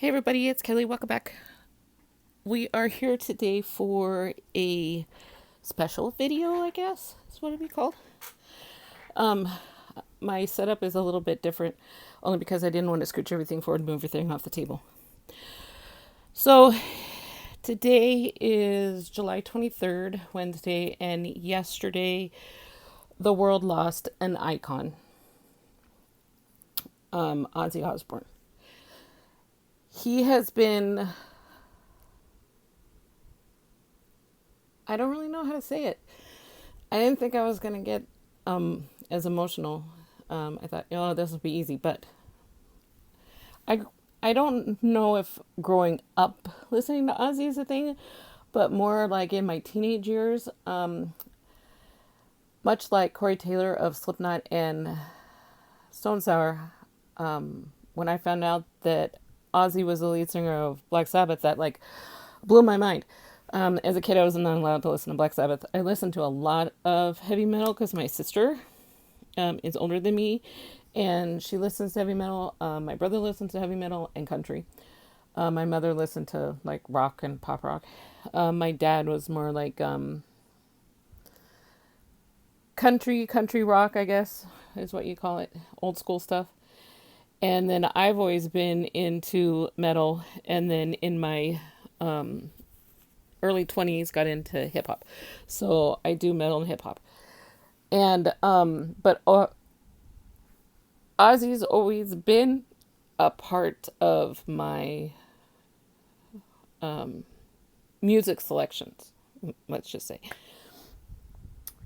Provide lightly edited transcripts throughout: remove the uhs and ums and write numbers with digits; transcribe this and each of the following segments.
Hey everybody, it's Kelly. Welcome back. We are here today for a special video, I guess is what it'd be called. Um, my setup is a little bit different, only because I didn't want to scooch everything forward and move everything off the table. So today is July 23rd, Wednesday, and yesterday the world lost an icon, Ozzy Osbourne. He has been, I don't really know how to say it. I didn't think I was going to get as emotional. I thought, oh, this will be easy, but I I don't know if growing up listening to Ozzy is a thing, but more like in my teenage years, much like Corey Taylor of Slipknot and Stone Sour, when I found out that Ozzy was the lead singer of Black Sabbath, that like blew my mind. As a kid, I was not allowed to listen to Black Sabbath. I listened to a lot of heavy metal because my sister is older than me, and she listens to heavy metal. My brother listens to heavy metal and country. My mother listened to like rock and pop rock. My dad was more like country rock, I guess is what you call it, old school stuff. And then I've always been into metal, and then in my early 20s got into hip hop. So I do metal and hip hop. And but Ozzy's always been a part of my music selections, let's just say.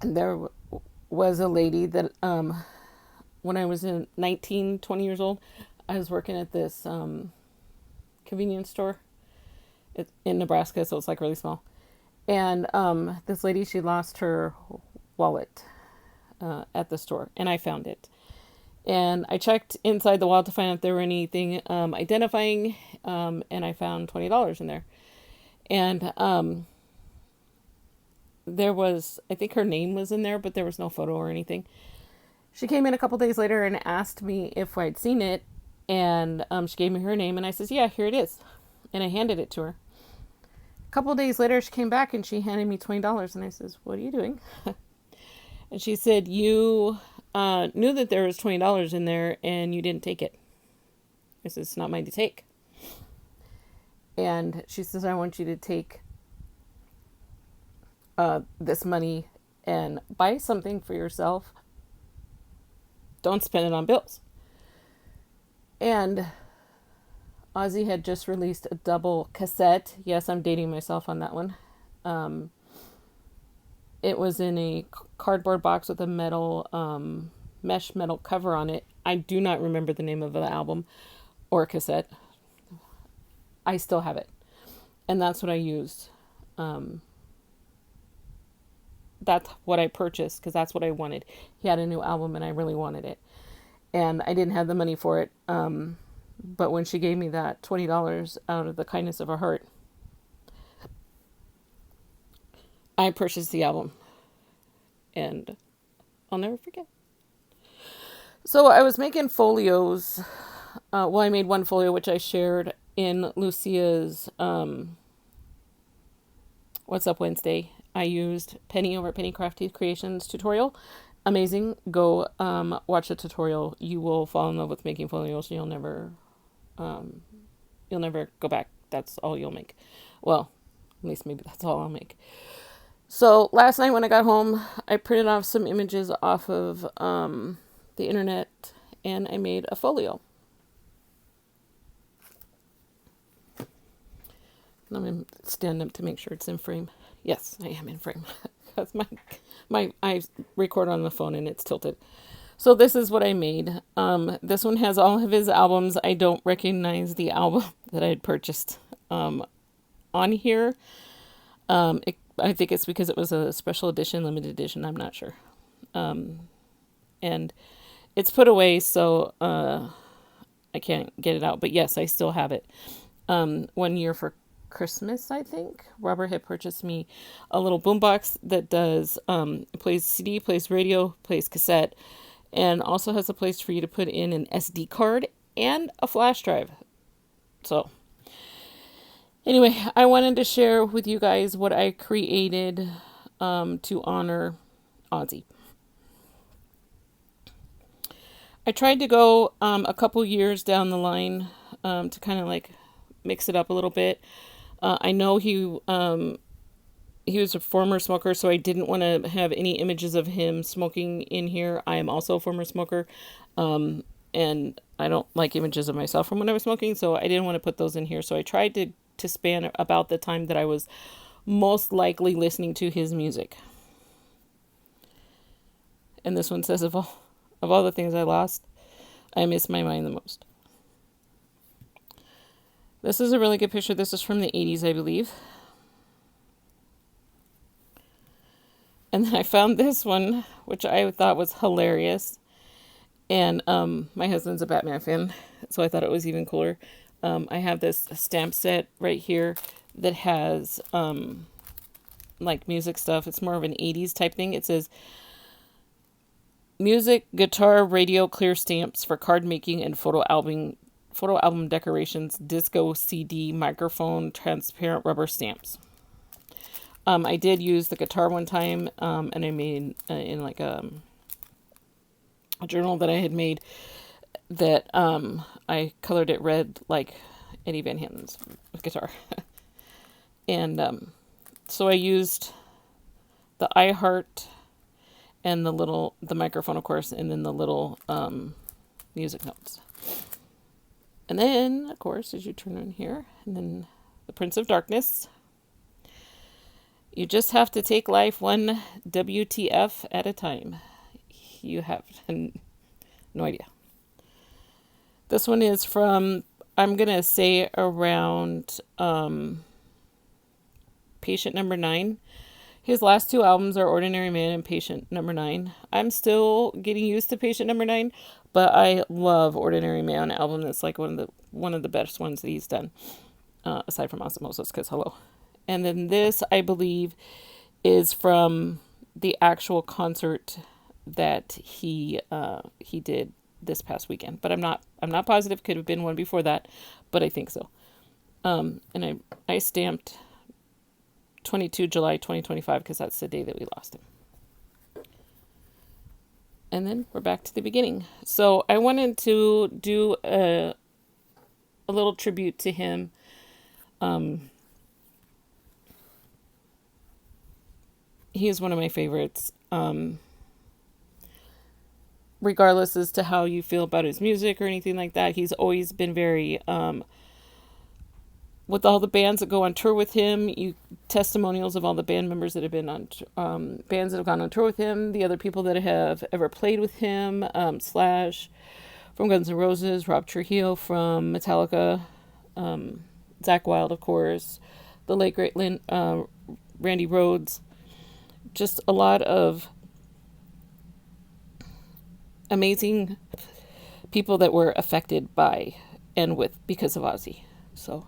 And there was a lady that when I was 20 years old, I was working at this convenience store in Nebraska, so it's like really small. And this lady, she lost her wallet at the store, and I found it. And I checked inside the wallet to find out if there were anything identifying, and I found $20 in there. And there was, I think her name was in there, but there was no photo or anything. She came in a couple days later and asked me if I'd seen it, and she gave me her name, and I says, yeah, here it is. And I handed it to her. A couple of days later, she came back and she handed me $20, and I says, what are you doing? And she said, you knew that there was $20 in there and you didn't take it. I said, it's not mine to take. And she says, I want you to take this money and buy something for yourself. Don't spend it on bills. And Ozzy had just released a double cassette. Yes, I'm dating myself on that one. It was in a cardboard box with a metal, mesh metal cover on it. I do not remember the name of the album or cassette. I still have it. And that's what I used. That's what I purchased because that's what I wanted. He had a new album and I really wanted it. And I didn't have the money for it. But when she gave me that $20 out of the kindness of her heart, I purchased the album. And I'll never forget. So I was making folios. I made one folio, which I shared in Lucia's What's Up Wednesday. I used Penny over at Penny Crafty Creations tutorial. Amazing. Go watch the tutorial. You will fall in love with making folios. You'll never go back. That's all you'll make. Well, at least maybe that's all I'll make. So last night when I got home, I printed off some images off of the internet, and I made a folio. I'm going to stand up to make sure it's in frame. Yes, I am in frame. That's I record on the phone and it's tilted. So this is what I made. This one has all of his albums. I don't recognize the album that I had purchased on here. I think it's because it was a special edition, limited edition. I'm not sure. And it's put away, so I can't get it out. But yes, I still have it. 1 year for Christmas, I think, Robert had purchased me a little boombox that does plays CD, plays radio, plays cassette, and also has a place for you to put in an SD card and a flash drive. So Anyway, I wanted to share with you guys what I created to honor Ozzy. I tried to go a couple years down the line to kind of like mix it up a little bit. I know he was a former smoker, so I didn't want to have any images of him smoking in here. I am also a former smoker, and I don't like images of myself from when I was smoking, so I didn't want to put those in here. So I tried to span about the time that I was most likely listening to his music. And this one says, of all the things I lost, I miss my mind the most. This is a really good picture. This is from the 80s, I believe. And then I found this one, which I thought was hilarious. And my husband's a Batman fan, so I thought it was even cooler. I have this stamp set right here that has like music stuff. It's more of an 80s type thing. It says music, guitar, radio, clear stamps for card making and photo album decorations, disco CD, microphone, transparent rubber stamps. I did use the guitar one time, and I made in like a journal that I had made that I colored it red like Eddie Van Halen's guitar. And so I used the iHeart and the microphone, of course, and then the little music notes. And then, of course, as you turn on here, and then the Prince of Darkness. You just have to take life one WTF at a time. You have no idea. This one is from, I'm going to say around Patient Number 9. His last two albums are Ordinary Man and Patient Number 9. I'm still getting used to Patient Number 9, but I love Ordinary Man album. That's like one of the best ones that he's done, aside from Osmosis, because hello. And then this, I believe, is from the actual concert that he did this past weekend. But I'm not positive. Could have been one before that, but I think so. And I stamped 22 July 2025 because that's the day that we lost him. And then we're back to the beginning. So I wanted to do a little tribute to him. He is one of my favorites. Regardless as to how you feel about his music or anything like that, he's always been very, with all the bands that go on tour with him, testimonials of all the band members that have been on, bands that have gone on tour with him, the other people that have ever played with him, Slash from Guns N' Roses, Rob Trujillo from Metallica, Zakk Wylde, of course, the late great Randy Rhoads. Just a lot of amazing people that were affected by and because of Ozzy. So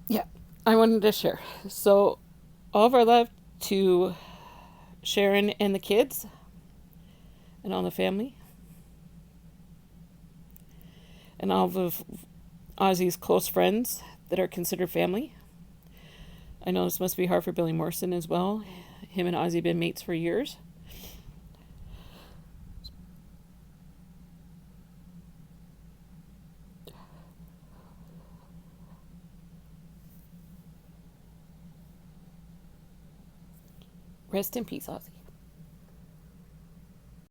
yeah, I wanted to share. So all of our love to Sharon and the kids and all the family and all of Ozzy's close friends that are considered family. I know this must be hard for Billy Morrison as well. Him and Ozzy have been mates for years. Rest in peace, Ozzy.